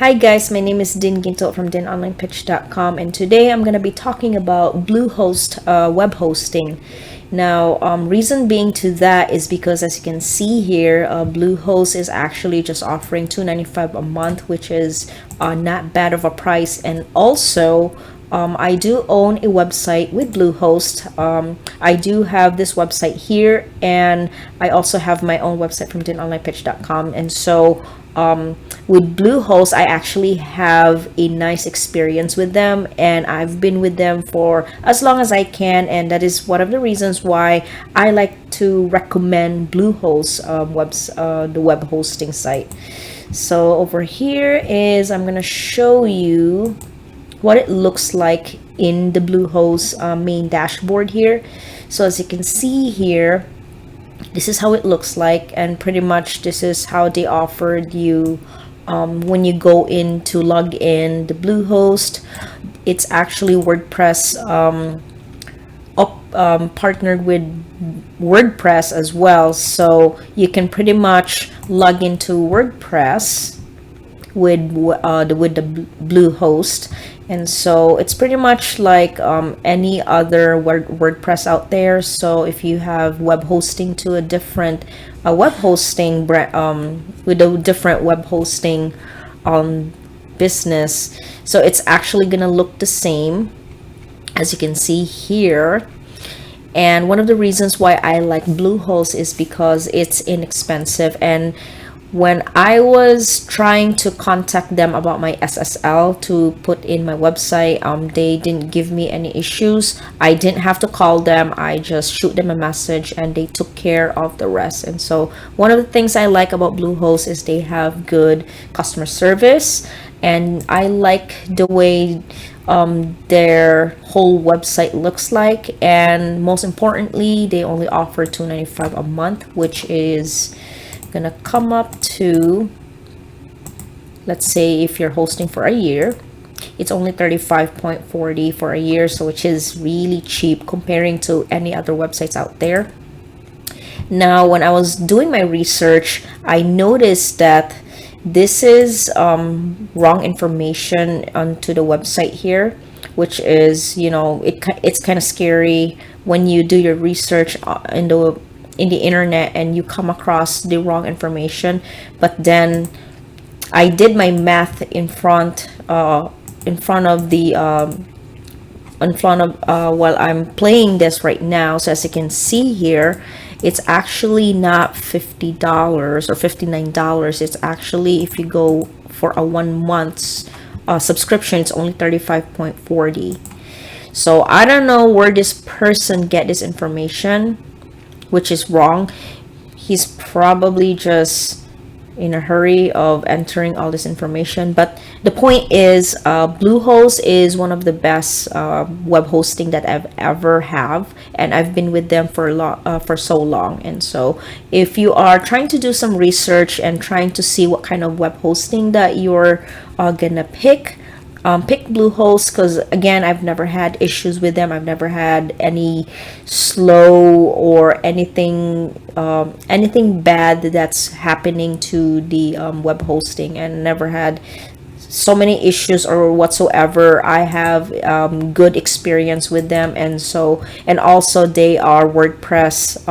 Hi guys, my name is Din Ginto from dinonlinepitch.com, and today I'm going to be talking about Bluehost web hosting. Now, reason being to that is because, as you can see here, Bluehost is actually just offering $2.95 a month, which is not bad of a price. And also, I do own a website with Bluehost. I do have this website here, and I also have my own website from dinonlinepitch.com. And so with Bluehost, I actually have a nice experience with them, and I've been with them for as long as I can, and that is one of the reasons why I like to recommend Bluehost the web hosting site. So over here is I'm gonna show you what it looks like in the Bluehost main dashboard here. So as you can see here, this is how it looks like, and pretty much this is how they offered you when you go in to log in the Bluehost. It's actually WordPress partnered with WordPress as well, so you can pretty much log into WordPress with the Bluehost. And so it's pretty much like any other WordPress out there. So if you have web hosting to a different web hosting with a different web hosting business, so it's actually gonna look the same as you can see here. And one of the reasons why I like Bluehost is because it's inexpensive. And when I was trying to contact them about my SSL to put in my website, they didn't give me any issues. I didn't have to call them. I just shoot them a message and they took care of the rest. And so one of the things I like about Bluehost is they have good customer service, and I like the way their whole website looks like. And most importantly, they only offer $2.95 a month, which is gonna come up to, let's say if you're hosting for a year, it's only $35.40 for a year, so which is really cheap comparing to any other websites out there. Now, when I was doing my research, I noticed that this is wrong information onto the website here, which is, it's kind of scary when you do your research in the internet and you come across the wrong information. But then I did my math in front of while I'm playing this right now. So as you can see here, it's actually not $50 or $59. It's actually, if you go for a 1 month's subscription, it's only $35.40. So I don't know where this person get this information, which is wrong. He's probably just in a hurry of entering all this information. But the point is, Bluehost is one of the best web hosting that I've ever have, and I've been with them for so long. And so if you are trying to do some research and trying to see what kind of web hosting that you're gonna pick Bluehost, because again, I've never had issues with them. I've never had any slow or anything bad that's happening to the web hosting, and never had so many issues or whatsoever. I have good experience with them. And so, and also they are WordPress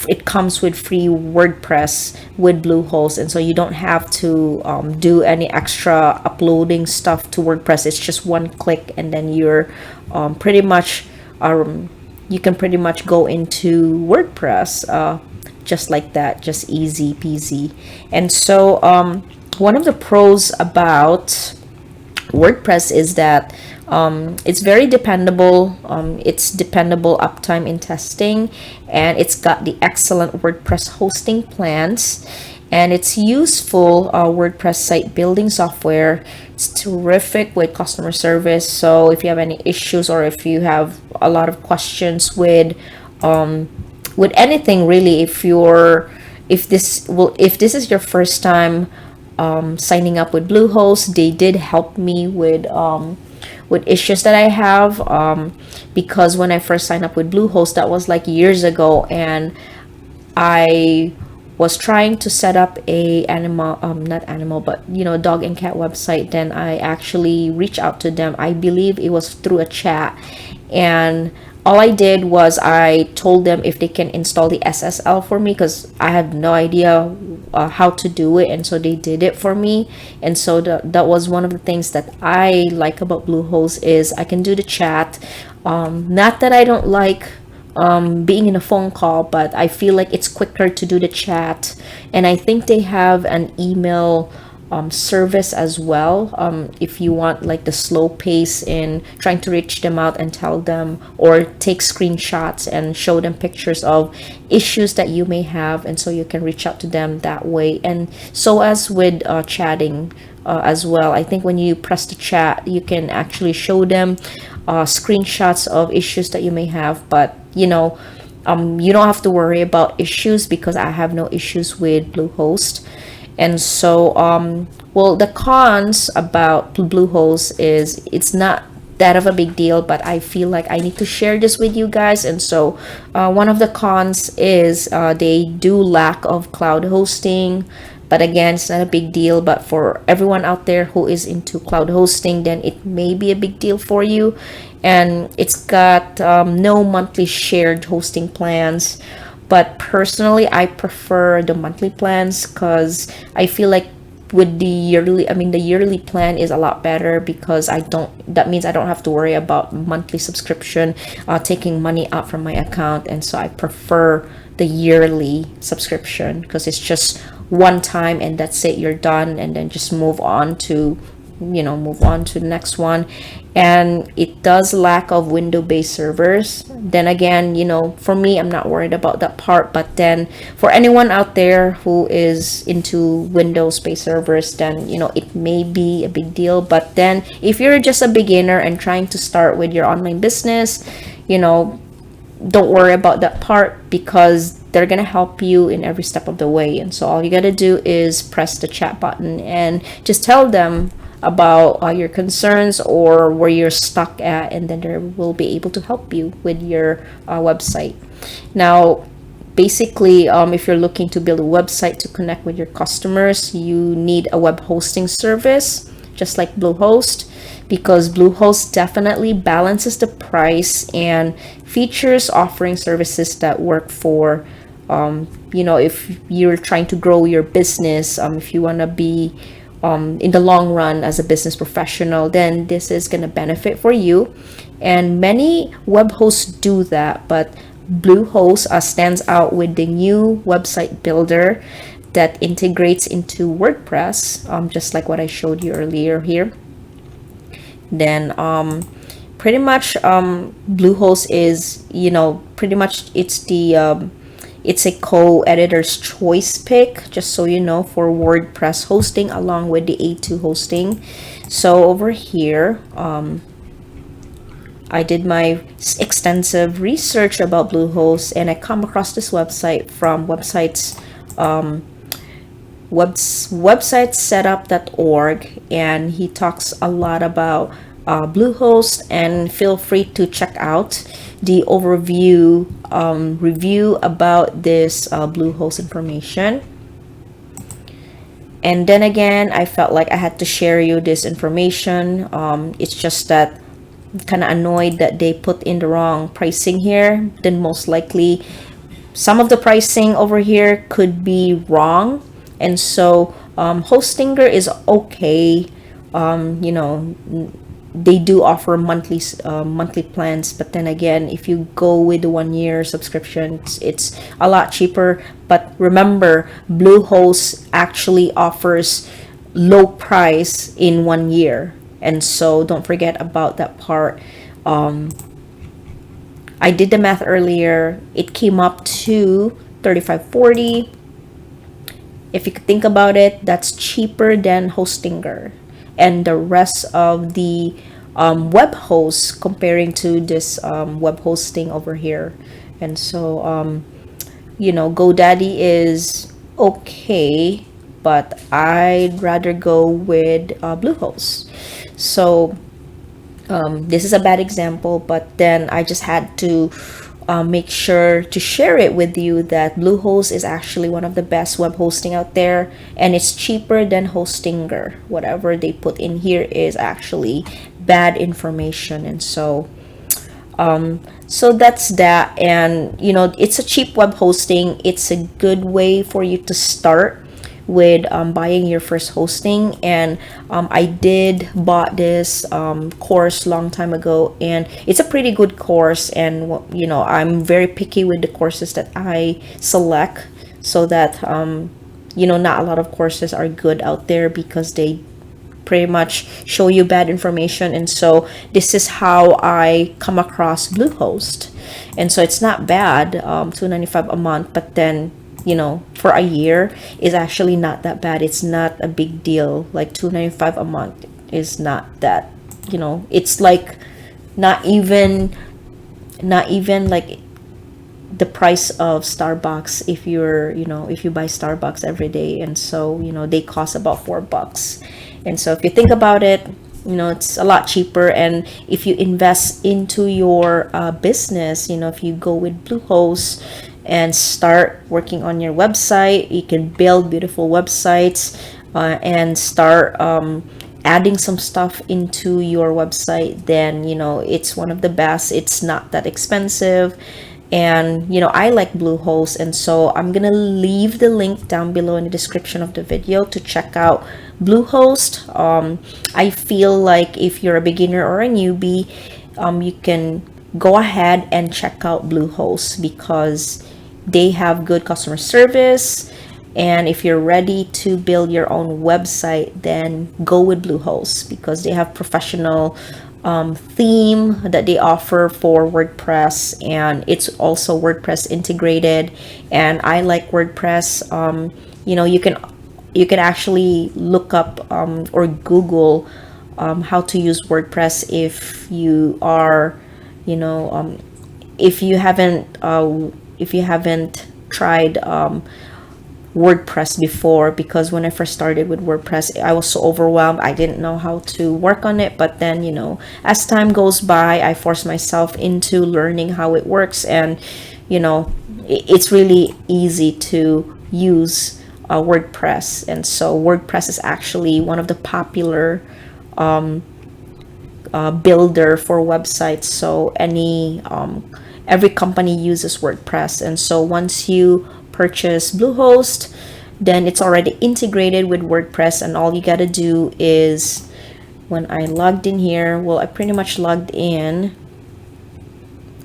it comes with free WordPress with Bluehost, and so you don't have to do any extra uploading stuff to WordPress. It's just one click, and then you're pretty much you can pretty much go into WordPress just like that, just easy peasy. And so one of the pros about WordPress is that it's very dependable. It's dependable uptime in testing, and it's got the excellent WordPress hosting plans, and it's useful WordPress site building software. It's terrific with customer service. So if you have any issues, or if you have a lot of questions with anything really, if this is your first time signing up with Bluehost, they did help me with issues that I have, because when I first signed up with Bluehost, that was like years ago, and I was trying to set up a animal, not animal, but dog and cat website, then I actually reached out to them. I believe it was through a chat, and all I did was I told them if they can install the SSL for me, because I had no idea how to do it, and so they did it for me. And so that was one of the things that I like about Bluehost, is I can do the chat. Not that I don't like being in a phone call, but I feel like it's quicker to do the chat. And I think they have an email service as well, if you want like the slow pace in trying to reach them out and tell them, or take screenshots and show them pictures of issues that you may have, and so you can reach out to them that way. And so as with chatting as well, I think when you press the chat, you can actually show them screenshots of issues that you may have. But you don't have to worry about issues, because I have no issues with Bluehost. And so well, the cons about Bluehost is it's not that of a big deal, but I feel like I need to share this with you guys. And so one of the cons is they do lack of cloud hosting. But again, it's not a big deal. But for everyone out there who is into cloud hosting, then it may be a big deal for you. And it's got no monthly shared hosting plans. But personally, I prefer the monthly plans, because I feel like with the yearly plan is a lot better, because that means I don't have to worry about monthly subscription taking money out from my account. And so I prefer the yearly subscription, because it's just one time and that's it, you're done, and then just move on to the next one. And it does lack of window-based servers. Then again, for me, I'm not worried about that part. But then for anyone out there who is into Windows-based servers, then it may be a big deal. But then if you're just a beginner and trying to start with your online business, don't worry about that part, because they're gonna help you in every step of the way. And so all you gotta do is press the chat button and just tell them about your concerns or where you're stuck at, and then they will be able to help you with your website. Now, basically, if you're looking to build a website to connect with your customers, you need a web hosting service, just like Bluehost, because Bluehost definitely balances the price and features, offering services that work for if you're trying to grow your business, if you want to be in the long run as a business professional, then this is going to benefit for you. And many web hosts do that, but Bluehost stands out with the new website builder that integrates into WordPress, just like what I showed you earlier here. Then pretty much Bluehost is pretty much it's a co-editor's choice pick, just so you know, for WordPress hosting along with the A2 hosting. So over here, I did my extensive research about Bluehost, and I come across this website from websitesetup.org, and he talks a lot about Bluehost. And feel free to check out the overview review about this Bluehost information. And then again, I felt like I had to share you this information. It's just that I'm kind of annoyed that they put in the wrong pricing here. Then most likely some of the pricing over here could be wrong. And so Hostinger is okay. They do offer monthly plans, but then again, if you go with the 1 year subscription, it's a lot cheaper. But remember, Bluehost actually offers low price in 1 year, and so don't forget about that part. I did the math earlier. It came up to $35.40. If you could think about it, that's cheaper than Hostinger and the rest of the web hosts, comparing to this web hosting over here. And so GoDaddy is okay, but I'd rather go with Bluehost. So this is a bad example, but then I just had to make sure to share it with you that Bluehost is actually one of the best web hosting out there, and it's cheaper than Hostinger. Whatever they put in here is actually bad information. And so that's that. And it's a cheap web hosting. It's a good way for you to start with buying your first hosting. And I did bought this course long time ago, and it's a pretty good course. And I'm very picky with the courses that I select, so that not a lot of courses are good out there because they pretty much show you bad information. And so this is how I come across Bluehost. And so it's not bad, $2.95 a month, but then for a year is actually not that bad. It's not a big deal. Like $2.95 a month is not that, it's like not even like the price of Starbucks if you buy Starbucks every day. And so they cost about $4. And so if you think about it, it's a lot cheaper. And if you invest into your business, if you go with Bluehost and start working on your website, you can build beautiful websites and start adding some stuff into your website. Then it's one of the best. It's not that expensive. And I like Bluehost, and so I'm gonna leave the link down below in the description of the video to check out Bluehost. I feel like if you're a beginner or a newbie, you can go ahead and check out Bluehost because they have good customer service. And if you're ready to build your own website, then go with Bluehost because they have professional theme that they offer for WordPress, and it's also WordPress integrated. And I like WordPress. You can actually look up or Google how to use WordPress if you are if you haven't tried WordPress before. Because when I first started with WordPress, I was so overwhelmed. I didn't know how to work on it. But then as time goes by, I forced myself into learning how it works. And it's really easy to use WordPress. And so WordPress is actually one of the popular builder for websites. So every company uses WordPress. And so once you purchase Bluehost, then it's already integrated with WordPress, and all you gotta do is, when I logged in here, well, I pretty much logged in.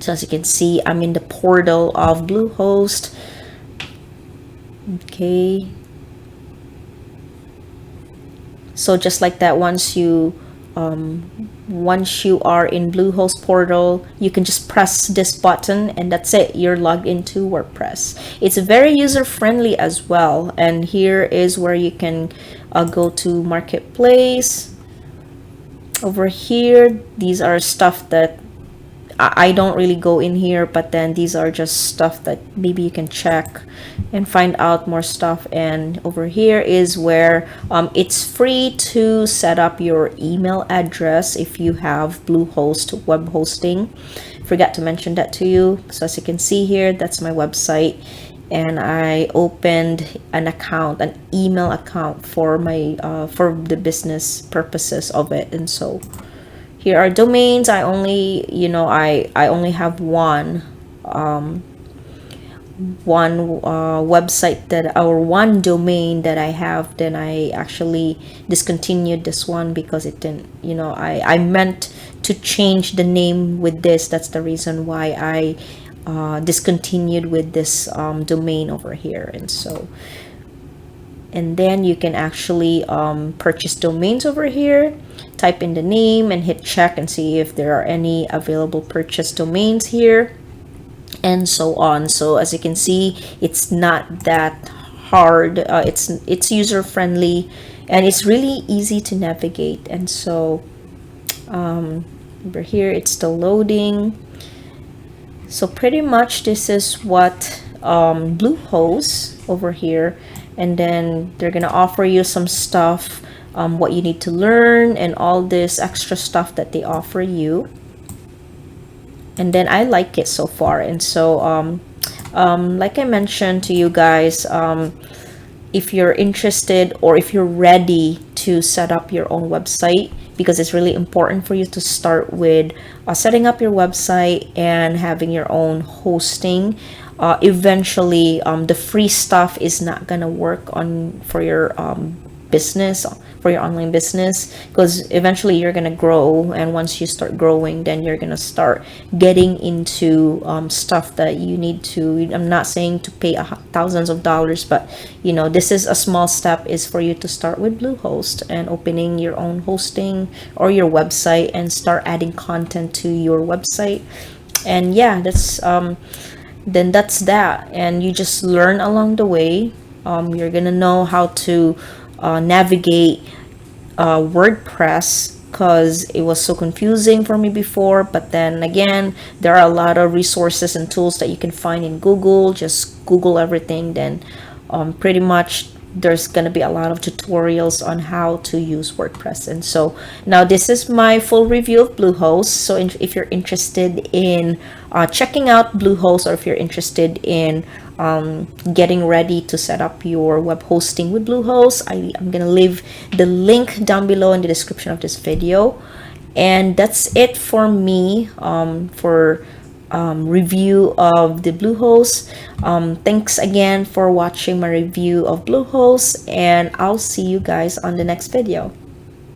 So as you can see, I'm in the portal of Bluehost. Okay, so just like that, once you are in Bluehost portal, you can just press this button and that's it. You're logged into WordPress. It's very user-friendly as well. And here is where you can go to Marketplace. Over here, these are stuff that I don't really go in here, but then these are just stuff that maybe you can check and find out more stuff. And over here is where it's free to set up your email address if you have Bluehost web hosting. Forgot to mention that to you. So as you can see here, that's my website, and I opened an account, an email account for my for the business purposes of it. And so here are domains. I only I only have one website that, or one domain that I have. Then I actually discontinued this one because it didn't, I meant to change the name with this. That's the reason why I discontinued with this domain over here. And so, and then you can actually purchase domains over here. Type in the name and hit check and see if there are any available purchase domains here, and so on. So as you can see, it's not that hard. It's user friendly, and it's really easy to navigate. And so over here, it's still loading. So pretty much this is what Bluehost over here, and then they're gonna offer you some stuff, what you need to learn and all this extra stuff that they offer you. and then I like it so far. And so like I mentioned to you guys, if you're interested or if you're ready to set up your own website, because it's really important for you to start with setting up your website and having your own hosting. Eventually, the free stuff is not gonna work on for your business, for your online business, because eventually you're gonna grow, and once you start growing, then you're gonna start getting into stuff that you need to. I'm not saying to pay thousands of dollars, but you know, this is a small step, is for you to start with Bluehost and opening your own hosting or your website and start adding content to your website. And yeah, that's then that's that, and you just learn along the way. You're gonna know how to navigate WordPress, because it was so confusing for me before. But then again, there are a lot of resources and tools that you can find in Google. Just Google everything, then pretty much there's going to be a lot of tutorials on how to use WordPress. And so now this is my full review of Bluehost. So if you're interested in checking out Bluehost, or if you're interested in getting ready to set up your web hosting with Bluehost, I'm going to leave the link down below in the description of this video. And that's it for me for review of the Bluehost. Thanks again for watching my review of Bluehost, and I'll see you guys on the next video.